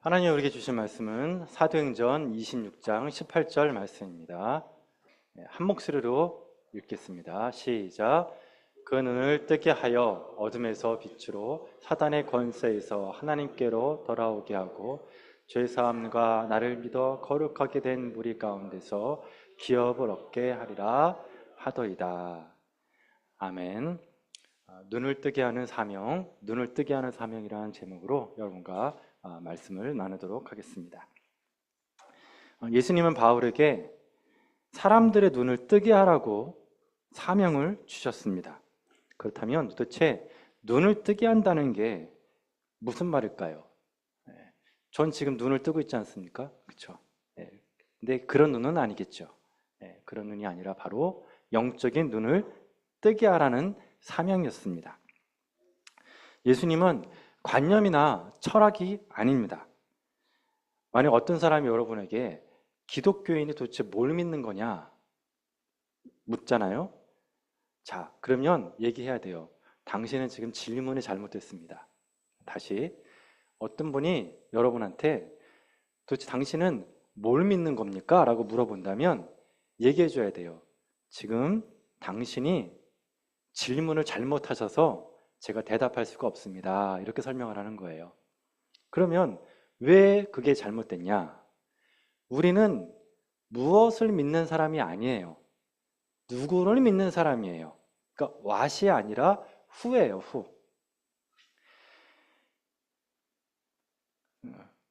하나님 우리에게 주신 말씀은 사도행전 26장 18절 말씀입니다. 한 목소리로 읽겠습니다. 시작. 그 눈을 뜨게 하여 어둠에서 빛으로 사단의 권세에서 하나님께로 돌아오게 하고 죄사함과 나를 믿어 거룩하게 된 무리 가운데서 기업을 얻게 하리라 하더이다. 아멘. 눈을 뜨게 하는 사명, 눈을 뜨게 하는 사명이라는 제목으로 여러분과 말씀을 나누도록 하겠습니다. 예수님은 바울에게 사람들의 눈을 뜨게 하라고 사명을 주셨습니다. 그렇다면 도대체 눈을 뜨게 한다는 게 무슨 말일까요? 전 지금 눈을 뜨고 있지 않습니까? 그렇죠? 근데 그런 눈은 아니겠죠. 그런 눈이 아니라 바로 영적인 눈을 뜨게 하라는 사명이었습니다. 예수님은 관념이나 철학이 아닙니다. 만약 어떤 사람이 여러분에게 기독교인이 도대체 뭘 믿는 거냐 묻잖아요. 자, 그러면 얘기해야 돼요. 당신은 지금 질문이 잘못됐습니다. 다시 어떤 분이 여러분한테 도대체 당신은 뭘 믿는 겁니까? 라고 물어본다면 얘기해 줘야 돼요. 지금 당신이 질문을 잘못하셔서 제가 대답할 수가 없습니다. 이렇게 설명을 하는 거예요. 그러면 왜 그게 잘못됐냐? 우리는 무엇을 믿는 사람이 아니에요. 누구를 믿는 사람이에요. 그러니까 what이 아니라 who예요. who.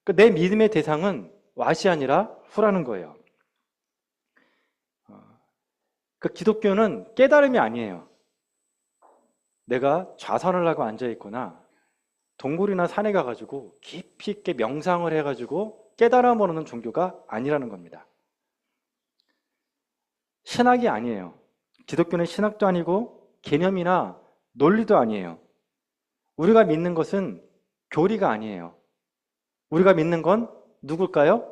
그러니까 내 믿음의 대상은 what이 아니라 who라는 거예요. 그 기독교는 깨달음이 아니에요. 내가 좌선을 하고 앉아있거나 동굴이나 산에 가가지고 깊이 있게 명상을 해가지고 깨달음을 얻는 종교가 아니라는 겁니다. 신학이 아니에요. 기독교는 신학도 아니고 개념이나 논리도 아니에요. 우리가 믿는 것은 교리가 아니에요. 우리가 믿는 건 누굴까요?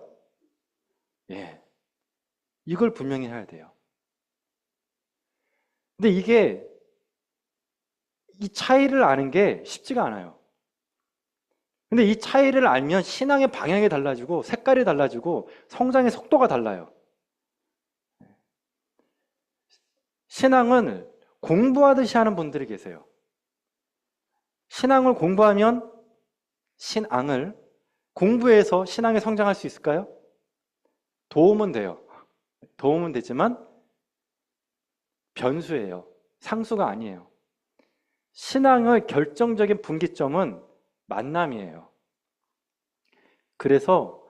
이걸 분명히 해야 돼요. 근데 이 차이를 아는 게 쉽지가 않아요. 근데 이 차이를 알면 신앙의 방향이 달라지고 색깔이 달라지고 성장의 속도가 달라요. 신앙은 공부하듯이 하는 분들이 계세요. 신앙을 공부하면 신앙을 공부해서 신앙에 성장할 수 있을까요? 도움은 돼요. 도움은 되지만 변수예요. 상수가 아니에요. 신앙의 결정적인 분기점은 만남이에요. 그래서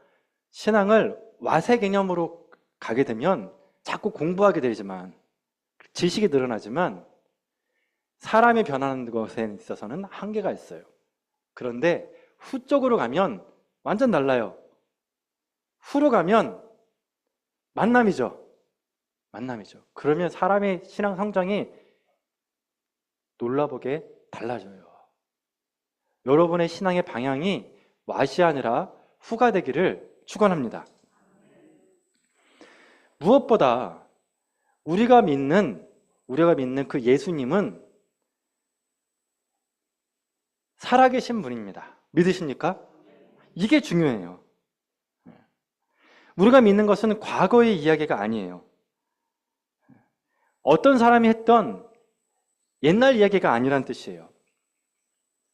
신앙을 와세 개념으로 가게 되면 자꾸 공부하게 되지만 지식이 늘어나지만 사람이 변하는 것에 있어서는 한계가 있어요. 그런데 후 쪽으로 가면 완전 달라요. 후로 가면 만남이죠. 그러면 사람의 신앙 성장이 놀라보게 달라져요. 여러분의 신앙의 방향이 what이 아니라 who가 되기를 축원합니다. 무엇보다 우리가 믿는 그 예수님은 살아계신 분입니다. 믿으십니까? 이게 중요해요. 우리가 믿는 것은 과거의 이야기가 아니에요. 어떤 사람이 했던 옛날 이야기가 아니란 뜻이에요.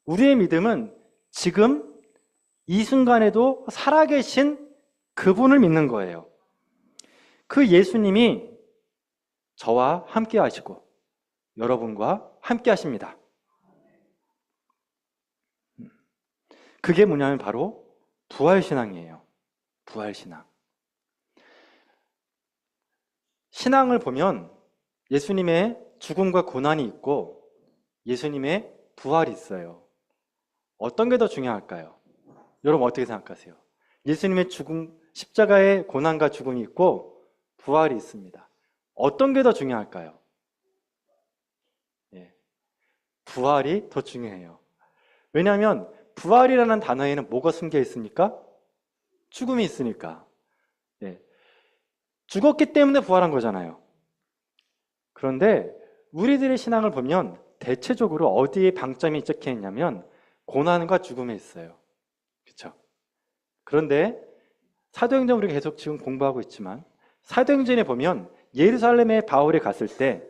우리의 믿음은 지금 이 순간에도 살아계신 그분을 믿는 거예요. 그 예수님이 저와 함께 하시고 여러분과 함께 하십니다. 그게 뭐냐면 바로 부활신앙이에요. 부활신앙. 신앙을 보면 예수님의 죽음과 고난이 있고 예수님의 부활이 있어요. 어떤 게 더 중요할까요? 여러분 어떻게 생각하세요? 예수님의 죽음, 십자가의 고난과 죽음이 있고 부활이 있습니다. 어떤 게 더 중요할까요? 부활이 더 중요해요. 왜냐하면 부활이라는 단어에는 뭐가 숨겨 있습니까? 죽음이 있으니까. 죽었기 때문에 부활한 거잖아요. 그런데 우리들의 신앙을 보면 대체적으로 어디에 방점이 찍혀 있냐면 고난과 죽음에 있어요. 그렇죠? 그런데 사도행전 우리가 계속 지금 공부하고 있지만 사도행전에 보면 예루살렘에 바울이 갔을 때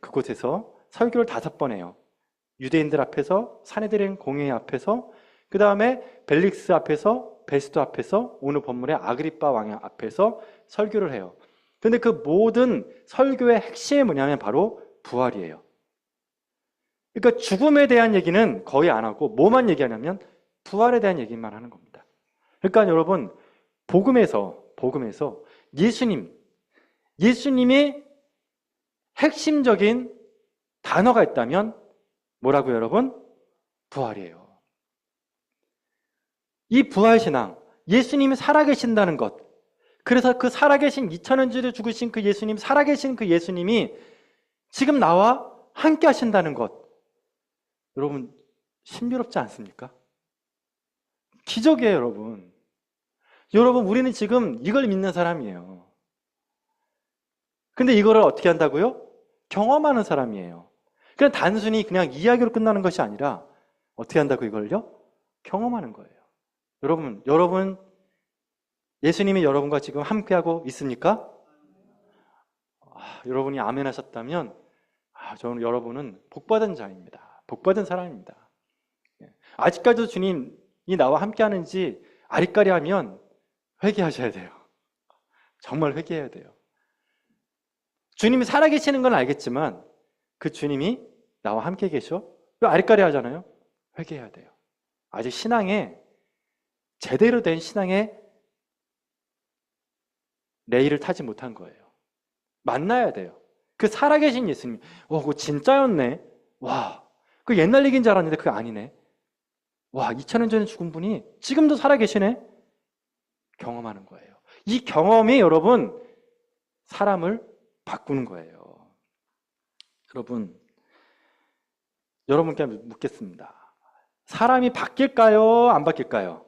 그곳에서 설교를 5번 해요. 유대인들 앞에서, 사내들인 공회 앞에서, 그 다음에 벨릭스 앞에서, 베스도 앞에서, 오늘 본문의 아그리빠 왕 앞에서 설교를 해요. 그런데 그 모든 설교의 핵심이 뭐냐면 바로 부활이에요. 그러니까 죽음에 대한 얘기는 거의 안 하고 뭐만 얘기하냐면 부활에 대한 얘기만 하는 겁니다. 그러니까 여러분, 복음에서 예수님이 핵심적인 단어가 있다면 뭐라고요, 여러분? 부활이에요. 이 부활신앙, 예수님이 살아계신다는 것, 그래서 그 살아계신 2000년 전에 죽으신 그 예수님, 살아계신 그 예수님이 지금 나와 함께 하신다는 것, 여러분 신비롭지 않습니까? 기적이에요, 여러분. 여러분, 우리는 지금 이걸 믿는 사람이에요. 근데 이거를 어떻게 한다고요? 경험하는 사람이에요. 그냥 단순히 그냥 이야기로 끝나는 것이 아니라 어떻게 한다고 이걸요? 경험하는 거예요. 여러분 예수님이 여러분과 지금 함께하고 있습니까? 여러분이 아멘 하셨다면 저는 여러분은 복받은 자입니다. 복받은 사람입니다. 아직까지도 주님이 나와 함께하는지 아리까리하면 회개하셔야 돼요. 정말 회개해야 돼요. 주님이 살아계시는 건 알겠지만 그 주님이 나와 함께 계셔? 왜 아리까리 하잖아요? 회개해야 돼요. 아직 제대로 된 신앙의 레일을 타지 못한 거예요. 만나야 돼요. 그 살아계신 예수님, 그거 진짜였네. 와, 그 옛날 얘기인 줄 알았는데 그게 아니네. 와, 2000년 전에 죽은 분이 지금도 살아계시네. 경험하는 거예요. 이 경험이 여러분 사람을 바꾸는 거예요. 여러분께 묻겠습니다. 사람이 바뀔까요? 안 바뀔까요?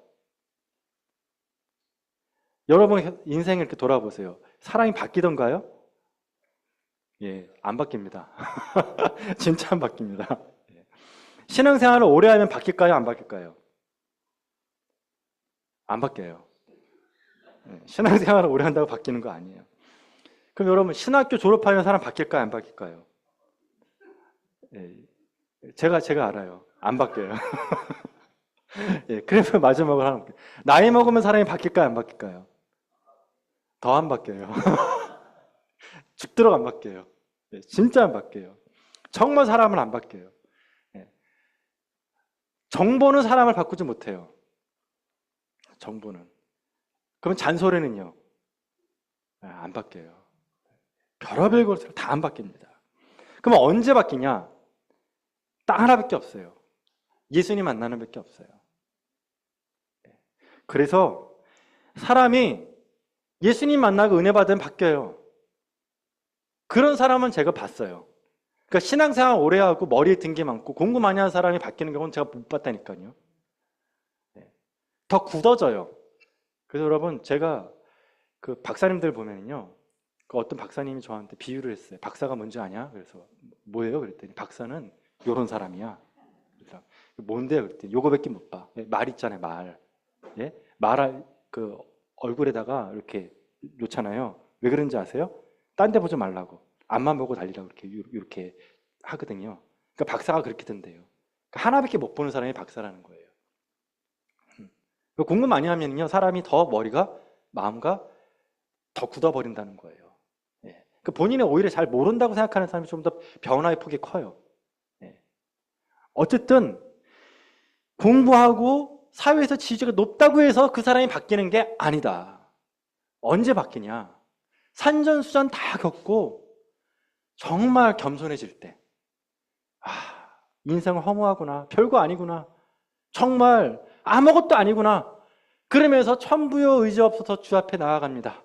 여러분 인생을 이렇게 돌아보세요. 사람이 바뀌던가요? 예, 안 바뀝니다. 진짜 안 바뀝니다. 신앙생활을 오래 하면 바뀔까요? 안 바뀔까요? 안 바뀌어요. 신앙생활을 오래 한다고 바뀌는 거 아니에요. 그럼 여러분, 신학교 졸업하면 사람 바뀔까요? 안 바뀔까요? 예, 제가 알아요. 안 바뀌어요. 예, 그래서 마지막으로 하나 볼게요. 나이 먹으면 사람이 바뀔까요? 안 바뀔까요? 더 안 바뀌어요. 죽도록 안 바뀌어요. 예, 진짜 안 바뀌어요. 정말 사람은 안 바뀌어요. 예. 정보는 사람을 바꾸지 못해요. 정보는. 그럼 잔소리는요? 안 바뀌어요. 별의별 것으로 다 안 바뀝니다. 그럼 언제 바뀌냐? 딱 하나밖에 없어요. 예수님 만나는 밖에 없어요. 그래서 사람이 예수님 만나고 은혜 받으면 바뀌어요. 그런 사람은 제가 봤어요. 그러니까 신앙생활 오래 하고 머리에 든 게 많고 공부 많이 하는 사람이 바뀌는 경우는 제가 못 봤다니까요. 더 굳어져요. 그래서 여러분, 제가 그 박사님들 보면요, 그 어떤 박사님이 저한테 비유를 했어요. 박사가 뭔지 아냐? 그래서 뭐예요? 그랬더니 박사는 요런 사람이야. 그래서 뭔데요? 그랬더니 요거밖에 못 봐. 말 있잖아요, 말. 예? 말할 그 얼굴에다가 이렇게 놓잖아요. 왜 그런지 아세요? 딴 데 보지 말라고. 앞만 보고 달리라고 이렇게 하거든요. 그러니까 박사가 그렇게 된대요. 그러니까 하나밖에 못 보는 사람이 박사라는 거예요. 공부 많이 하면요, 사람이 더 마음과 더 굳어버린다는 거예요. 예. 그러니까 본인의 오히려 잘 모른다고 생각하는 사람이 좀 더 변화의 폭이 커요. 예. 어쨌든 공부하고 사회에서 지지가 높다고 해서 그 사람이 바뀌는 게 아니다. 언제 바뀌냐? 산전수전 다 겪고 정말 겸손해질 때, 인생은 허무하구나, 별거 아니구나, 정말 아무것도 아니구나, 그러면서 천부여 의지 없어서 주 앞에 나아갑니다.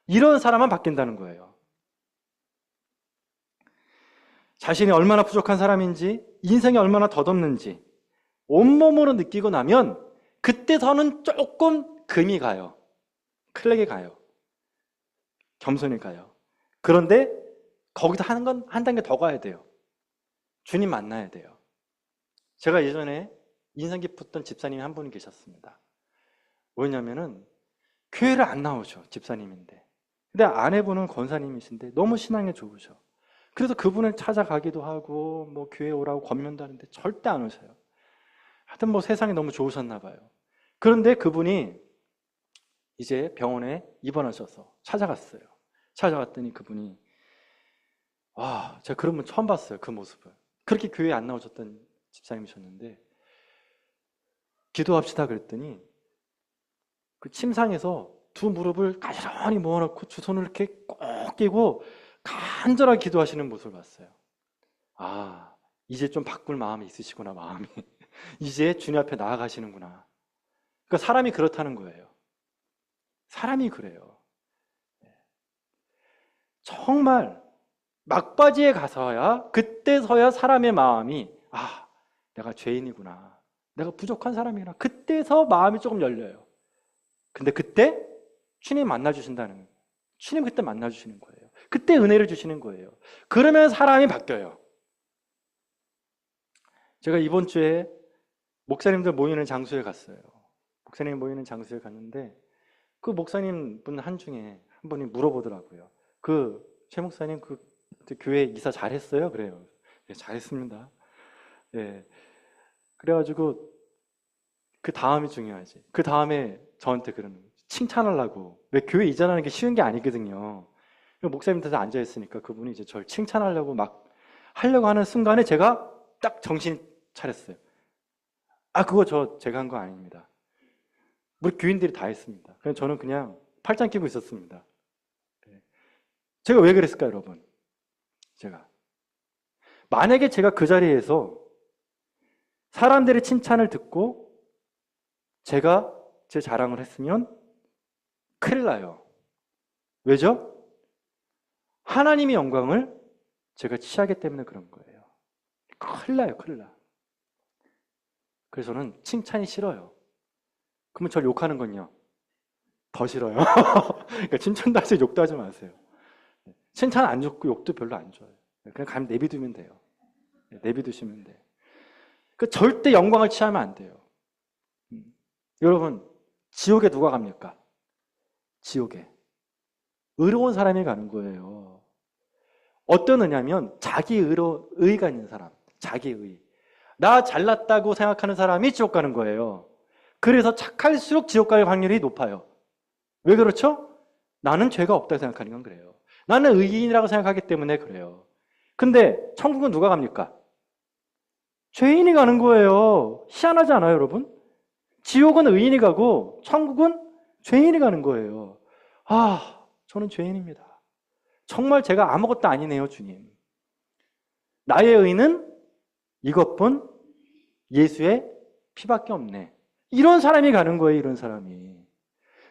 이런 사람만 바뀐다는 거예요. 자신이 얼마나 부족한 사람인지, 인생이 얼마나 덧없는지 온몸으로 느끼고 나면 그때서는 조금 금이 가요. 클렉이 가요. 겸손히 가요. 그런데 거기서 하는 건 한 단계 더 가야 돼요. 주님 만나야 돼요. 제가 예전에 인상 깊었던 집사님이 한 분 계셨습니다. 뭐냐면은 교회를 안 나오죠. 집사님인데. 근데 아내분은 권사님이신데 너무 신앙이 좋으셔. 그래서 그분을 찾아가기도 하고 뭐 교회 오라고 권면도 하는데 절대 안 오셔요. 하여튼 뭐 세상이 너무 좋으셨나 봐요. 그런데 그분이 이제 병원에 입원하셔서 찾아갔어요. 찾아갔더니 그분이 제가 그런 분 처음 봤어요. 그 모습을. 그렇게 교회에 안 나오셨던 집사님이셨는데 기도합시다 그랬더니 그 침상에서 두 무릎을 가지런히 모아놓고 두 손을 이렇게 꼭 끼고 간절하게 기도하시는 모습을 봤어요. 이제 좀 바꿀 마음이 있으시구나, 마음이. 이제 주님 앞에 나아가시는구나. 그러니까 사람이 그렇다는 거예요. 사람이 그래요. 정말 막바지에 가서야, 그때서야 사람의 마음이 내가 죄인이구나, 내가 부족한 사람이구나, 그때서 마음이 조금 열려요. 근데 그때 주님 만나주신다는 거예요. 주님 그때 만나주시는 거예요. 그때 은혜를 주시는 거예요. 그러면 사람이 바뀌어요. 제가 이번 주에 목사님들 모이는 장소에 갔어요. 목사님 모이는 장소에 갔는데 그 목사님 분 한 중에 한 분이 물어보더라고요. 최 목사님 그 교회 이사 잘했어요? 그래요. 네, 잘했습니다. 네. 그래가지고 그 다음이 중요하지. 그 다음에 저한테 그러는 거예요. 칭찬하려고. 왜 교회 이전하는 게 쉬운 게 아니거든요. 목사님한테 앉아있으니까 그분이 이제 저를 칭찬하려고 막 하려고 하는 순간에 제가 딱 정신 차렸어요. 그거 제가 한 거 아닙니다. 우리 교인들이 다 했습니다. 그냥 저는 그냥 팔짱 끼고 있었습니다. 제가 왜 그랬을까요, 여러분? 만약에 제가 그 자리에서 사람들의 칭찬을 듣고 제가 제 자랑을 했으면 큰일 나요. 왜죠? 하나님의 영광을 제가 취하기 때문에 그런 거예요. 큰일 나요, 큰일 나. 그래서 저는 칭찬이 싫어요. 그러면 저를 욕하는 건요, 더 싫어요. 그러니까 칭찬도 하세요, 욕도 하지 마세요. 칭찬 안 좋고 욕도 별로 안 좋아요. 그냥 가면 내비두면 돼요. 내비두시면 돼요. 절대 영광을 취하면 안 돼요. 여러분, 지옥에 누가 갑니까? 지옥에 의로운 사람이 가는 거예요. 어떤 의냐면 자기 의가 있는 사람, 자기 의. 나 잘났다고 생각하는 사람이 지옥 가는 거예요. 그래서 착할수록 지옥 갈 확률이 높아요. 왜 그렇죠? 나는 죄가 없다고 생각하는 건 그래요. 나는 의인이라고 생각하기 때문에 그래요. 근데 천국은 누가 갑니까? 죄인이 가는 거예요. 희한하지 않아요, 여러분? 지옥은 의인이 가고 천국은 죄인이 가는 거예요. 저는 죄인입니다. 정말 제가 아무것도 아니네요, 주님. 나의 의는 이것뿐 예수의 피밖에 없네. 이런 사람이 가는 거예요, 이런 사람이.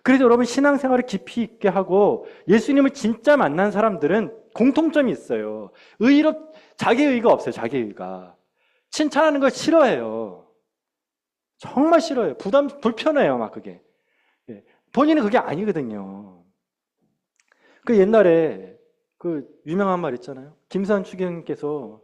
그래서 여러분, 신앙생활을 깊이 있게 하고 예수님을 진짜 만난 사람들은 공통점이 있어요. 자기 의가 없어요, 자기 의가. 칭찬하는 걸 싫어해요. 정말 싫어요. 불편해요, 막 그게. 본인은 그게 아니거든요. 옛날에 유명한 말 있잖아요. 김수환 추기경님께서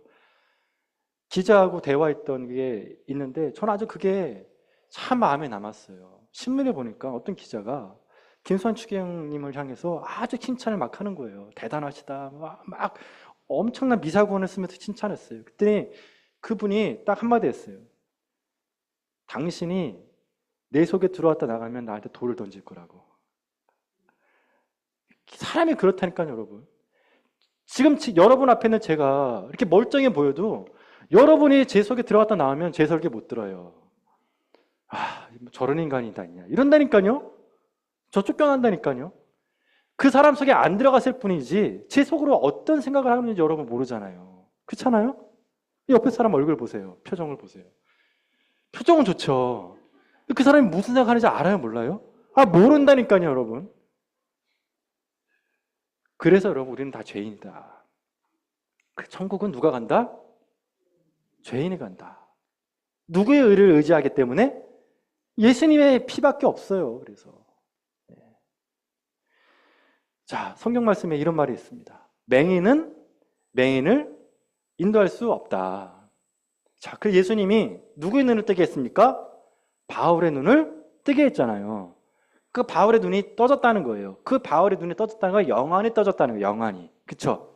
기자하고 대화했던 게 있는데 저는 아주 그게 참 마음에 남았어요. 신문에 보니까 어떤 기자가 김수환 추기경님을 향해서 아주 칭찬을 막 하는 거예요. 대단하시다. 막 엄청난 미사구언을 쓰면서 칭찬했어요. 그랬더니 그분이 딱 한마디 했어요. 당신이 내 속에 들어왔다 나가면 나한테 돌을 던질 거라고. 사람이 그렇다니까요, 여러분. 지금 여러분 앞에는 제가 이렇게 멀쩡해 보여도 여러분이 제 속에 들어갔다 나오면 제 설계 못 들어요. 저런 인간이 다 있냐. 이런다니까요. 저 쫓겨난다니까요. 그 사람 속에 안 들어갔을 뿐이지 제 속으로 어떤 생각을 하는지 여러분 모르잖아요. 그렇잖아요? 옆에 사람 얼굴 보세요. 표정을 보세요. 표정은 좋죠. 그 사람이 무슨 생각하는지 알아요? 몰라요? 모른다니까요, 여러분. 그래서 여러분, 우리는 다 죄인이다. 천국은 누가 간다? 죄인이 간다. 누구의 의를 의지하기 때문에? 예수님의 피밖에 없어요. 그래서 자, 성경 말씀에 이런 말이 있습니다. 맹인은 맹인을 인도할 수 없다. 자, 그 예수님이 누구의 눈을 뜨게 했습니까? 바울의 눈을 뜨게 했잖아요. 그 바울의 눈이 떠졌다는 거예요. 그 바울의 눈이 떠졌다는 건 영안이 떠졌다는 거예요. 영안이. 그쵸?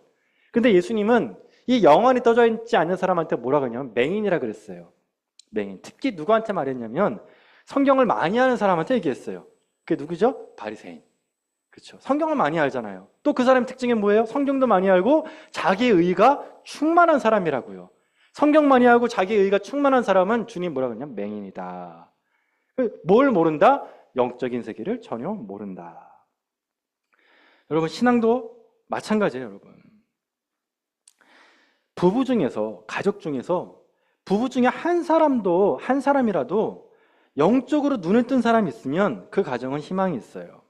근데 예수님은 이 영안이 떠져 있지 않는 사람한테 뭐라고 하냐면 맹인이라 그랬어요. 맹인. 특히 누구한테 말했냐면 성경을 많이 아는 사람한테 얘기했어요. 그게 누구죠? 바리새인. 그렇죠. 성경을 많이 알잖아요. 또 그 사람의 특징이 뭐예요? 성경도 많이 알고 자기의 의가 충만한 사람이라고요. 성경 많이 알고 자기의 의가 충만한 사람은 주님 뭐라고 하냐면 맹인이다. 뭘 모른다? 영적인 세계를 전혀 모른다. 여러분 신앙도 마찬가지예요, 여러분. 부부 중에서, 가족 중에서 부부 중에 한 사람이라도 영적으로 눈을 뜬 사람이 있으면 그 가정은 희망이 있어요.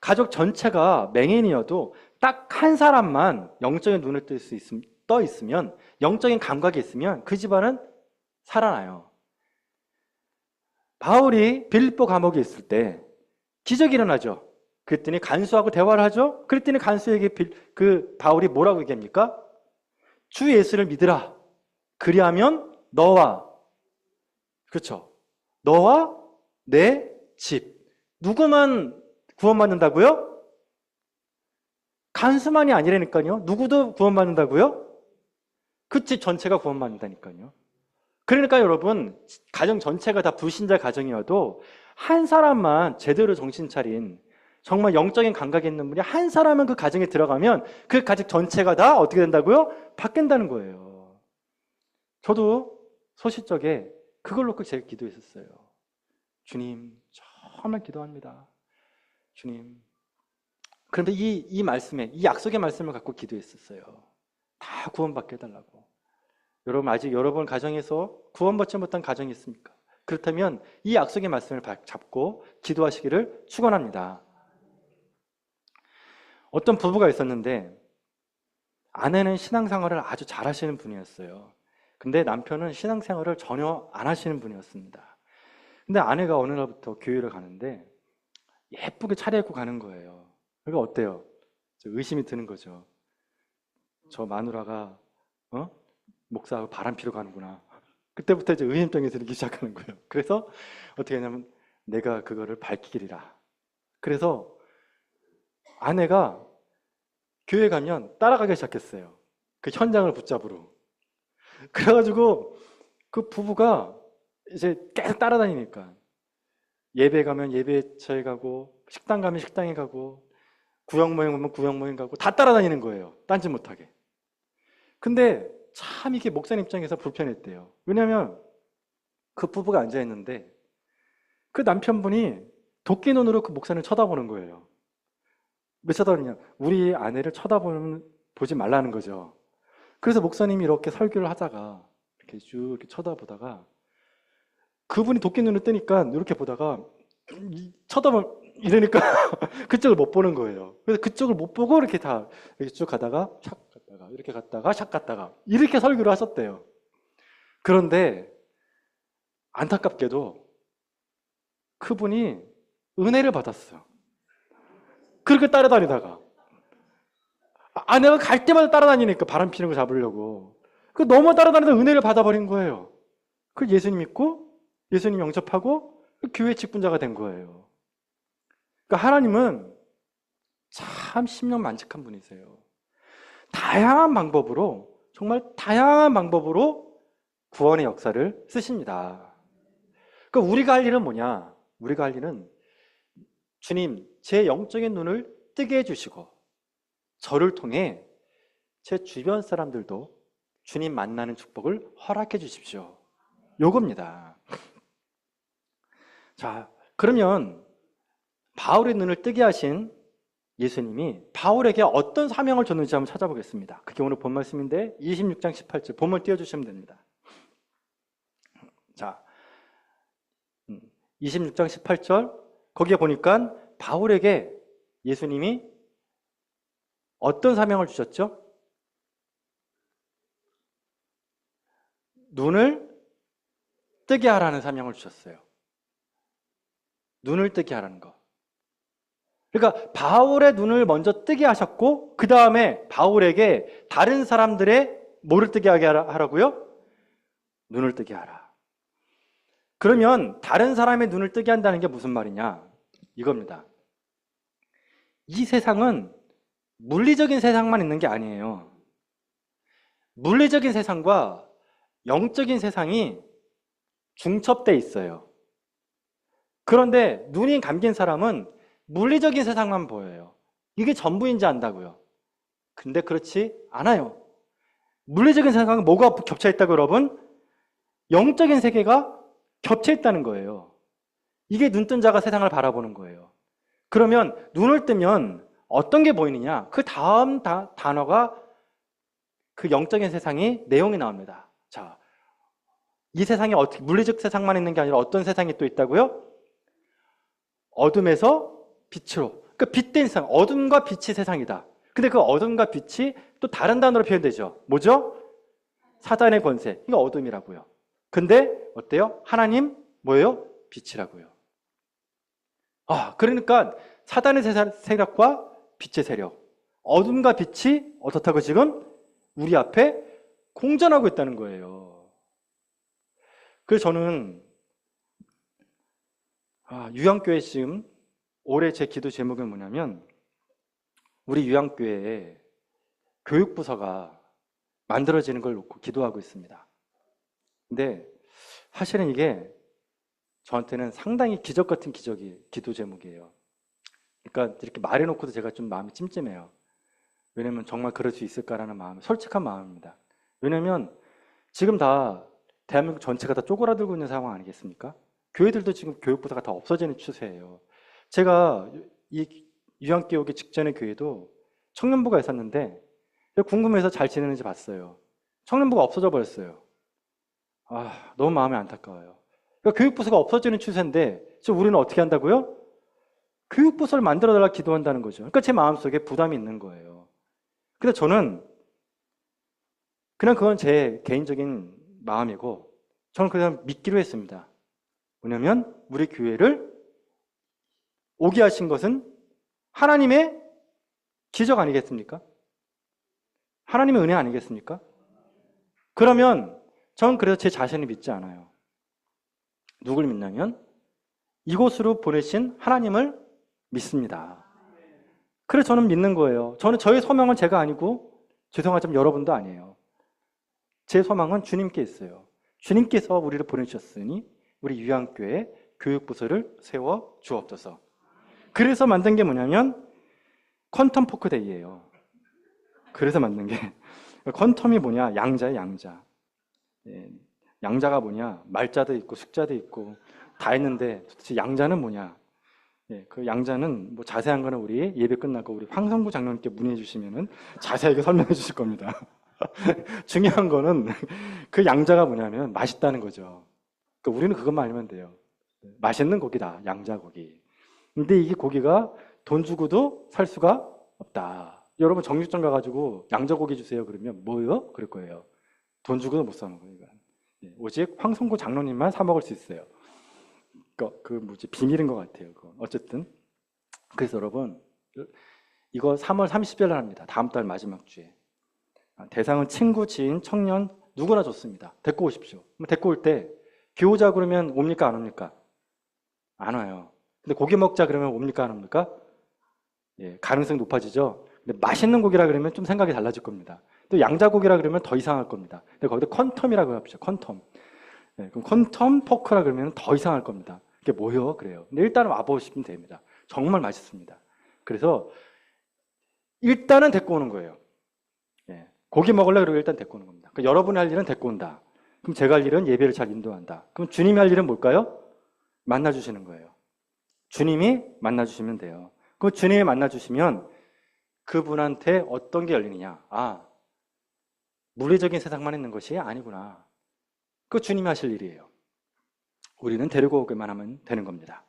가족 전체가 맹인이어도 딱 한 사람만 영적인 눈을 떠 있으면, 영적인 감각이 있으면 그 집안은 살아나요. 바울이 빌립보 감옥에 있을 때 기적이 일어나죠. 그랬더니 간수하고 대화를 하죠. 그랬더니 간수에게 바울이 뭐라고 얘기합니까? 주 예수를 믿으라. 그리하면 너와, 그렇죠, 너와 내 집, 누구만 구원받는다고요? 간수만이 아니라니까요. 누구도 구원받는다고요? 그 집 전체가 구원받는다니까요. 그러니까 여러분, 가정 전체가 다 불신자 가정이어도 한 사람만 제대로 정신 차린 정말 영적인 감각이 있는 분이 한 사람은 그 가정에 들어가면 그 가족 전체가 다 어떻게 된다고요? 바뀐다는 거예요. 저도 소시적에 그걸 놓고 제가 기도했었어요. 주님, 정말 기도합니다. 주님. 그런데 이 말씀에, 이 약속의 말씀을 갖고 기도했었어요. 다 구원받게 해달라고. 여러분, 아직 여러분 가정에서 구원받지 못한 가정이 있습니까? 그렇다면 이 약속의 말씀을 잡고 기도하시기를 축원합니다. 어떤 부부가 있었는데 아내는 신앙생활을 아주 잘하시는 분이었어요. 근데 남편은 신앙생활을 전혀 안 하시는 분이었습니다. 근데 아내가 어느 날부터 교회를 가는데 예쁘게 차려입고 가는 거예요. 그러니까 어때요? 의심이 드는 거죠. 저 마누라가 목사하고 바람 피러 가는구나. 그때부터 이제 의심병이 들기 시작하는 거예요. 그래서 어떻게 하냐면 내가 그거를 밝히리라. 그래서 아내가 교회 가면 따라가기 시작했어요. 그 현장을 붙잡으러. 그래가지고 그 부부가 이제 계속 따라다니니까 예배 가면 예배처에 가고 식당 가면 식당에 가고 구역 모임 가면 구역 모임 가고 다 따라다니는 거예요. 딴짓 못하게. 근데 참 이게 목사님 입장에서 불편했대요. 왜냐하면 그 부부가 앉아있는데 그 남편분이 도끼 눈으로 그 목사님을 쳐다보는 거예요. 왜 쳐다보느냐? 우리 아내를 보지 말라는 거죠. 그래서 목사님이 이렇게 설교를 하다가 이렇게 쭉 이렇게 쳐다보다가 그분이 도끼 눈을 뜨니까 이렇게 보다가 이러니까 그쪽을 못 보는 거예요. 그래서 그쪽을 못 보고 이렇게 쭉 가다가 샥 갔다가 이렇게 갔다가 샥 갔다가 이렇게 설교를 하셨대요. 그런데 안타깝게도 그분이 은혜를 받았어요. 그렇게 따라다니다가 아내가 갈 때마다 따라다니니까 바람 피는 거 잡으려고 너무 따라다니다 은혜를 받아버린 거예요. 그 예수님 믿고 예수님 영접하고 교회 직분자가 된 거예요. 그러니까 하나님은 참 심령만직한 분이세요. 다양한 방법으로, 정말 다양한 방법으로 구원의 역사를 쓰십니다. 그러니까 우리가 할 일은 뭐냐? 우리가 할 일은 주님, 제 영적인 눈을 뜨게 해주시고 저를 통해 제 주변 사람들도 주님 만나는 축복을 허락해 주십시오. 요겁니다. 자, 그러면 바울의 눈을 뜨게 하신 예수님이 바울에게 어떤 사명을 줬는지 한번 찾아보겠습니다. 그게 오늘 본 말씀인데 26장 18절 본문 띄워주시면 됩니다. 자, 26장 18절 거기에 보니까 바울에게 예수님이 어떤 사명을 주셨죠? 눈을 뜨게 하라는 사명을 주셨어요. 눈을 뜨게 하라는 거. 그러니까 바울의 눈을 먼저 뜨게 하셨고 그 다음에 바울에게 다른 사람들의 뭐를 뜨게 하게 하라고요? 눈을 뜨게 하라. 그러면 다른 사람의 눈을 뜨게 한다는 게 무슨 말이냐? 이겁니다. 이 세상은 물리적인 세상만 있는 게 아니에요. 물리적인 세상과 영적인 세상이 중첩돼 있어요. 그런데 눈이 감긴 사람은 물리적인 세상만 보여요. 이게 전부인지 안다고요. 근데 그렇지 않아요. 물리적인 세상은 뭐가 겹쳐 있다고 여러분? 영적인 세계가 겹쳐 있다는 거예요. 이게 눈뜬 자가 세상을 바라보는 거예요. 그러면 눈을 뜨면 어떤 게 보이느냐? 그 다음 단어가 그 영적인 세상이 내용이 나옵니다. 자, 이 세상이 어떻게 물리적 세상만 있는 게 아니라 어떤 세상이 또 있다고요? 어둠에서 빛으로. 그러니까 빛된 세상, 어둠과 빛이 세상이다. 근데 그 어둠과 빛이 또 다른 단어로 표현되죠. 뭐죠? 사단의 권세. 이거 어둠이라고요. 근데 어때요? 하나님 뭐예요? 빛이라고요. 그러니까 사단의 세력과 빛의 세력, 어둠과 빛이 어떻다고 지금 우리 앞에 공존하고 있다는 거예요. 그래서 저는 유양교회 지금 올해 제 기도 제목은 뭐냐면 우리 유양교회에 교육부서가 만들어지는 걸 놓고 기도하고 있습니다. 근데 사실은 이게 저한테는 상당히 기적 같은 기도 제목이에요. 그러니까 이렇게 말해놓고도 제가 좀 마음이 찜찜해요. 왜냐면 정말 그럴 수 있을까라는 마음, 솔직한 마음입니다. 왜냐면 지금 다 대한민국 전체가 다 쪼그라들고 있는 상황 아니겠습니까? 교회들도 지금 교육부서가 다 없어지는 추세예요. 제가 이 유양교회 오기 직전의 교회도 청년부가 있었는데 궁금해서 잘 지내는지 봤어요. 청년부가 없어져 버렸어요. 너무 마음이 안타까워요. 그러니까 교육부서가 없어지는 추세인데 지금 우리는 어떻게 한다고요? 교육부서를 만들어달라 기도한다는 거죠. 그러니까 제 마음속에 부담이 있는 거예요. 근데 저는 그냥 그건 제 개인적인 마음이고 저는 그냥 믿기로 했습니다. 뭐냐면 우리 교회를 오게 하신 것은 하나님의 기적 아니겠습니까? 하나님의 은혜 아니겠습니까? 그러면 저는 그래서 제 자신을 믿지 않아요. 누굴 믿냐면 이곳으로 보내신 하나님을 믿습니다. 그래서 저는 믿는 거예요. 저의 소망은 제가 아니고 죄송하지만 여러분도 아니에요. 제 소망은 주님께 있어요. 주님께서 우리를 보내주셨으니 우리 유양교회 교육부서를 세워 주옵소서. 그래서 만든 게 뭐냐면 퀀텀 포크데이예요. 그래서 만든 게 퀀텀이 뭐냐? 양자예요, 양자. 양자가 뭐냐? 말자도 있고 숫자도 있고 다 있는데 도대체 양자는 뭐냐? 그 양자는 뭐 자세한 거는 우리 예배 끝나고 우리 황성구 장로님께 문의해 주시면은 자세하게 설명해 주실 겁니다. 중요한 거는 그 양자가 뭐냐면 맛있다는 거죠. 그러니까 우리는 그것만 알면 돼요. 맛있는 고기다, 양자고기. 근데 이게 고기가 돈 주고도 살 수가 없다. 여러분 정육점 가가지고 양자고기 주세요 그러면 뭐요? 그럴 거예요. 돈 주고도 못 사는 거예요. 오직 황성구 장로님만 사 먹을 수 있어요. 비밀인 것 같아요. 어쨌든 그래서 여러분 이거 3월 30일 날 합니다. 다음 달 마지막 주에. 대상은 친구, 지인, 청년 누구나 좋습니다. 데리고 오십시오. 데리고 올 때 교우자 그러면 옵니까 안 옵니까? 안 와요. 근데 고기 먹자 그러면 옵니까 안 옵니까? 가능성이 높아지죠. 근데 맛있는 고기라 그러면 좀 생각이 달라질 겁니다. 또 양자고기라 그러면 더 이상할 겁니다. 근데 거기다 퀀텀이라고 합시다. 퀀텀. 그럼 퀀텀 포크라 그러면 더 이상할 겁니다. 이게 뭐요? 그래요. 근데 일단은 와보시면 됩니다. 정말 맛있습니다. 그래서 일단은 데리고 오는 거예요. 고기 먹을래 그러고 일단 데리고 오는 겁니다. 그러니까 여러분이 할 일은 데리고 온다. 그럼 제가 할 일은 예배를 잘 인도한다. 그럼 주님이 할 일은 뭘까요? 만나주시는 거예요. 주님이 만나주시면 돼요. 그 주님이 만나주시면 그분한테 어떤 게 열리느냐? 물리적인 세상만 있는 것이 아니구나. 그 주님이 하실 일이에요. 우리는 데리고 오기만 하면 되는 겁니다.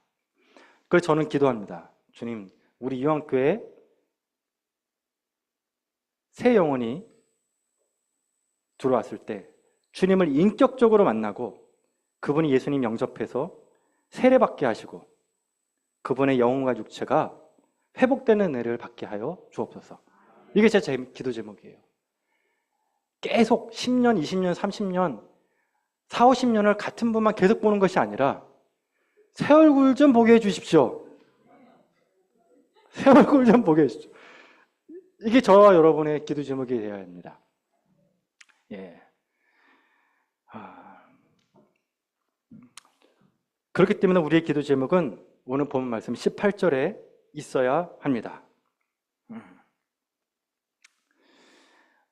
그래서 저는 기도합니다. 주님, 우리 유양교회 새 영혼이 들어왔을 때 주님을 인격적으로 만나고 그분이 예수님 영접해서 세례받게 하시고 그분의 영혼과 육체가 회복되는 은혜를 받게 하여 주옵소서. 이게 제 기도 제목이에요. 계속 10년, 20년, 30년, 4, 50년을 같은 분만 계속 보는 것이 아니라 새 얼굴 좀 보게 해 주십시오. 새 얼굴 좀 보게 해주십시오. 이게 저와 여러분의 기도 제목이 되어야 합니다. 예. 그렇기 때문에 우리의 기도 제목은 오늘 본 말씀 18절에 있어야 합니다.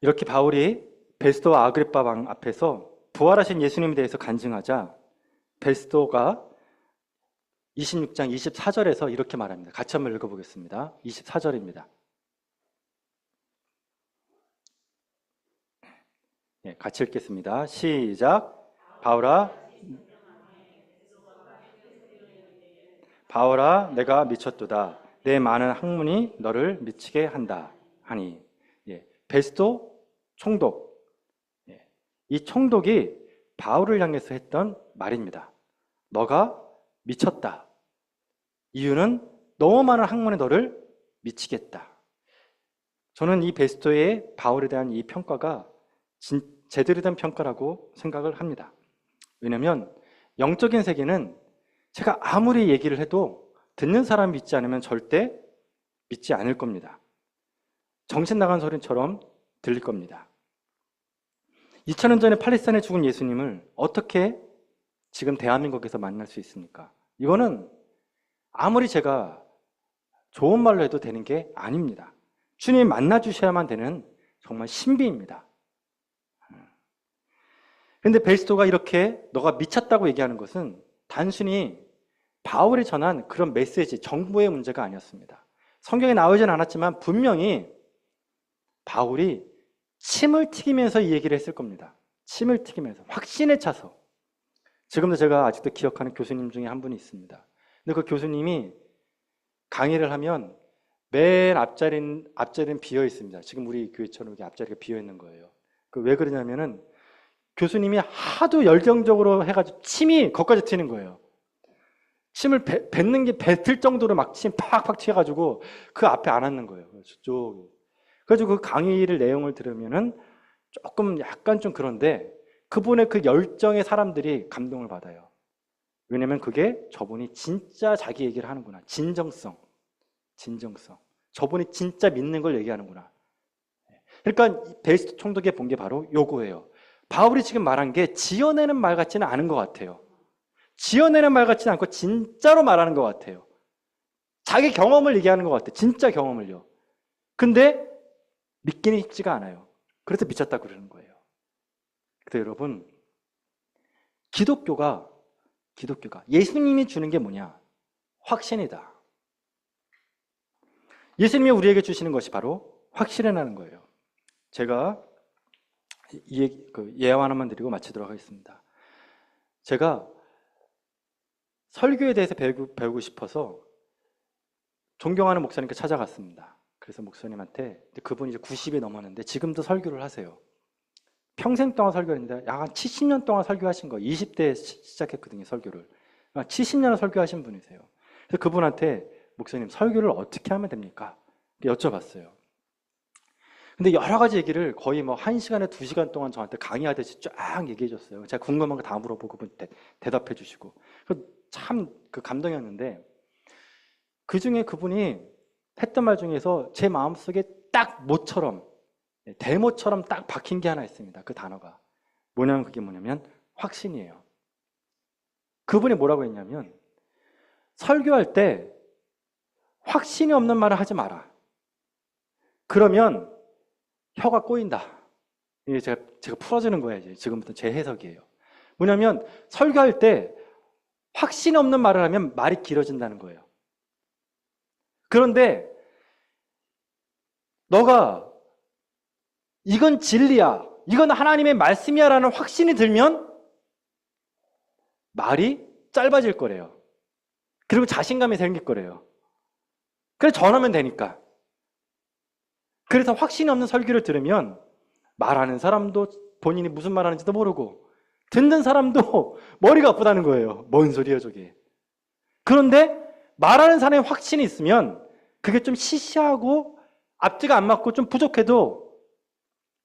이렇게 바울이 베스도와 아그리빠 왕 앞에서 부활하신 예수님에 대해서 간증하자 베스도가 26장 24절에서 이렇게 말합니다. 같이 한번 읽어보겠습니다. 24절입니다. 네, 같이 읽겠습니다. 시작. 바울아 내가 미쳤도다. 내 많은 학문이 너를 미치게 한다 하니. 예, 베스도 총독. 예, 이 총독이 바울을 향해서 했던 말입니다. 너가 미쳤다. 이유는 너무 많은 학문에 너를 미치겠다. 저는 이 베스도의 바울에 대한 이 평가가 제대로 된 평가라고 생각을 합니다. 왜냐하면 영적인 세계는 제가 아무리 얘기를 해도 듣는 사람이 믿지 않으면 절대 믿지 않을 겁니다. 정신 나간 소리처럼 들릴 겁니다. 2000년 전에 팔레스타인에 죽은 예수님을 어떻게 지금 대한민국에서 만날 수 있습니까? 이거는 아무리 제가 좋은 말로 해도 되는 게 아닙니다. 주님 만나 주셔야만 되는 정말 신비입니다. 그런데 베스도가 이렇게 너가 미쳤다고 얘기하는 것은 단순히 바울이 전한 그런 메시지, 정보의 문제가 아니었습니다. 성경에 나오진 않았지만 분명히 바울이 침을 튀기면서 이 얘기를 했을 겁니다. 침을 튀기면서 확신에 차서. 지금도 제가 아직도 기억하는 교수님 중에 한 분이 있습니다. 근데 그 교수님이 강의를 하면 맨 앞자리는 비어 있습니다. 지금 우리 교회처럼 이렇게 앞자리가 비어 있는 거예요. 왜 그러냐면은 교수님이 하도 열정적으로 해가지고 침이 거기까지 튀는 거예요. 침을 뱉는 게 뱉을 정도로 막 침 팍팍 튀어가지고 그 앞에 안 앉는 거예요. 저쪽. 그래가지고 그 강의를 내용을 들으면은 조금 약간 좀 그런데 그분의 그 열정의 사람들이 감동을 받아요. 왜냐면 그게 저분이 진짜 자기 얘기를 하는구나. 진정성. 저분이 진짜 믿는 걸 얘기하는구나. 그러니까 베스도 총독이 본 게 바로 요거예요. 바울이 지금 말한 게 지어내는 말 같지는 않은 것 같아요. 지어내는 말 같지는 않고 진짜로 말하는 것 같아요. 자기 경험을 얘기하는 것 같아요. 진짜 경험을요. 근데 믿기는 쉽지가 않아요. 그래서 미쳤다고 그러는 거예요. 그래서 여러분, 기독교가 예수님이 주는 게 뭐냐? 확신이다. 예수님이 우리에게 주시는 것이 바로 확신이라는 거예요. 제가 예화 하나만 드리고 마치도록 하겠습니다. 제가 설교에 대해서 배우고 싶어서 존경하는 목사님께 찾아갔습니다. 그래서 목사님한테, 그분이 이제 90이 넘었는데 지금도 설교를 하세요. 평생 동안 설교했는데 약 한 70년 동안 설교하신 거예요. 20대에 시작했거든요, 설교를. 70년을 설교하신 분이세요. 그래서 그분한테 목사님, 설교를 어떻게 하면 됩니까? 여쭤봤어요. 근데 여러 가지 얘기를 거의 뭐 1시간에 2시간 동안 저한테 강의하듯이 쫙 얘기해 줬어요. 제가 궁금한 거 다 물어보고 그분 대답해 주시고. 참 감동이었는데 그 중에 그분이 했던 말 중에서 제 마음속에 딱 모처럼, 대모처럼 딱 박힌 게 하나 있습니다. 그 단어가. 그게 뭐냐면 확신이에요. 그분이 뭐라고 했냐면 설교할 때 확신이 없는 말을 하지 마라. 그러면 혀가 꼬인다. 이게 제가 풀어주는 거예요. 이제 지금부터 제 해석이에요. 뭐냐면 설교할 때 확신이 없는 말을 하면 말이 길어진다는 거예요. 그런데 너가 이건 진리야, 이건 하나님의 말씀이야 라는 확신이 들면 말이 짧아질 거래요. 그리고 자신감이 생길 거래요. 그래서 전하면 되니까. 그래서 확신이 없는 설교를 들으면 말하는 사람도 본인이 무슨 말하는지도 모르고 듣는 사람도 머리가 아프다는 거예요. 뭔 소리야 저게. 그런데 말하는 사람의 확신이 있으면 그게 좀 시시하고 앞뒤가 안 맞고 좀 부족해도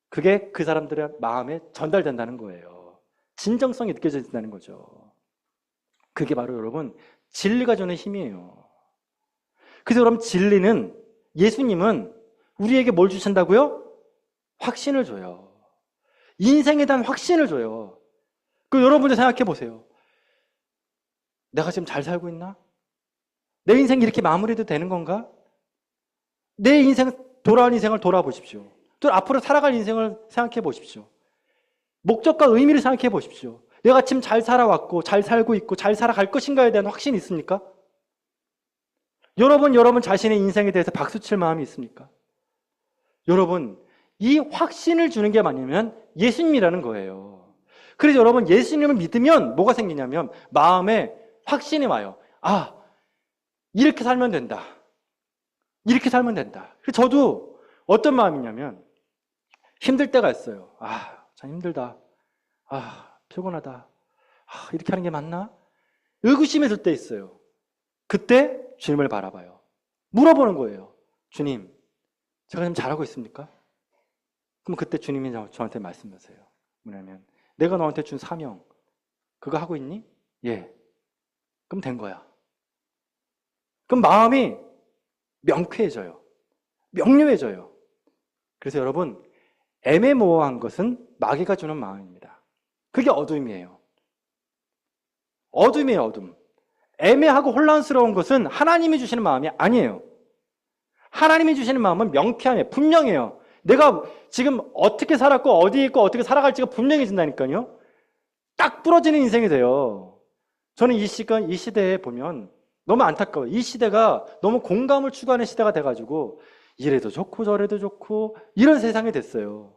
그게 그 사람들의 마음에 전달된다는 거예요. 진정성이 느껴진다는 거죠. 그게 바로 여러분 진리가 주는 힘이에요. 그래서 여러분 진리는, 예수님은 우리에게 뭘 주신다고요? 확신을 줘요. 인생에 대한 확신을 줘요. 그 여러분들 생각해 보세요. 내가 지금 잘 살고 있나? 내 인생이 이렇게 마무리도 되는 건가? 내 인생, 돌아온 인생을 돌아보십시오. 또 앞으로 살아갈 인생을 생각해 보십시오. 목적과 의미를 생각해 보십시오. 내가 지금 잘 살아왔고 잘 살고 있고 잘 살아갈 것인가에 대한 확신이 있습니까? 여러분 자신의 인생에 대해서 박수칠 마음이 있습니까? 여러분, 이 확신을 주는 게 뭐냐면 예수님이라는 거예요. 그래서 여러분, 예수님을 믿으면 뭐가 생기냐면 마음에 확신이 와요. 아, 이렇게 살면 된다. 이렇게 살면 된다. 그래서 저도 어떤 마음이냐면 힘들 때가 있어요. 아, 참 힘들다. 아, 피곤하다. 아, 이렇게 하는 게 맞나? 의구심이 들 때 있어요. 그때 주님을 바라봐요. 물어보는 거예요. 주님, 제가 지금 잘하고 있습니까? 그럼 그때 주님이 저한테 말씀하세요. 뭐냐면 내가 너한테 준 사명 그거 하고 있니? 예. 그럼 된 거야. 그럼 마음이 명쾌해져요. 명료해져요. 그래서 여러분, 애매모호한 것은 마귀가 주는 마음입니다. 그게 어둠이에요. 어둠이에요, 어둠. 애매하고 혼란스러운 것은 하나님이 주시는 마음이 아니에요. 하나님이 주시는 마음은 명쾌함이에요. 분명해요. 내가 지금 어떻게 살았고 어디에 있고 어떻게 살아갈지가 분명해진다니까요. 딱 부러지는 인생이 돼요. 저는 이 시대에 보면 너무 안타까워요. 이 시대가 너무 공감을 추구하는 시대가 돼가지고 이래도 좋고 저래도 좋고 이런 세상이 됐어요.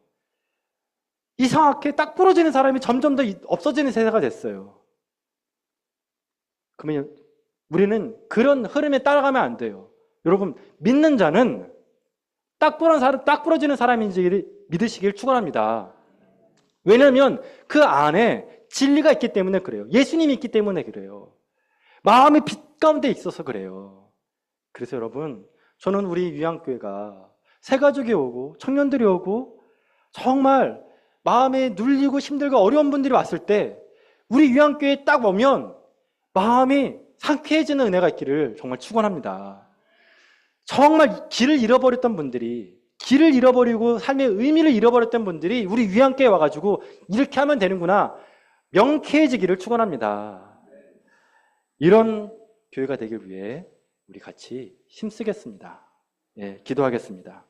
이상하게 딱 부러지는 사람이 점점 더 없어지는 세대가 됐어요. 그러면 우리는 그런 흐름에 따라가면 안 돼요. 여러분, 믿는 자는 딱 부러지는 사람인지 믿으시길 축원합니다. 왜냐하면 그 안에 진리가 있기 때문에 그래요. 예수님이 있기 때문에 그래요. 마음의 빛 가운데 있어서 그래요. 그래서 여러분, 저는 우리 위안교회가 새가족이 오고 청년들이 오고 정말 마음에 눌리고 힘들고 어려운 분들이 왔을 때 우리 위안교회에 딱 오면 마음이 상쾌해지는 은혜가 있기를 정말 축원합니다. 정말 길을 잃어버렸던 분들이, 길을 잃어버리고 삶의 의미를 잃어버렸던 분들이 우리 위안교회에 와가지고 이렇게 하면 되는구나, 명쾌해지기를 축원합니다. 이런 교회가 되길 위해 우리 같이 힘쓰겠습니다. 예, 기도하겠습니다.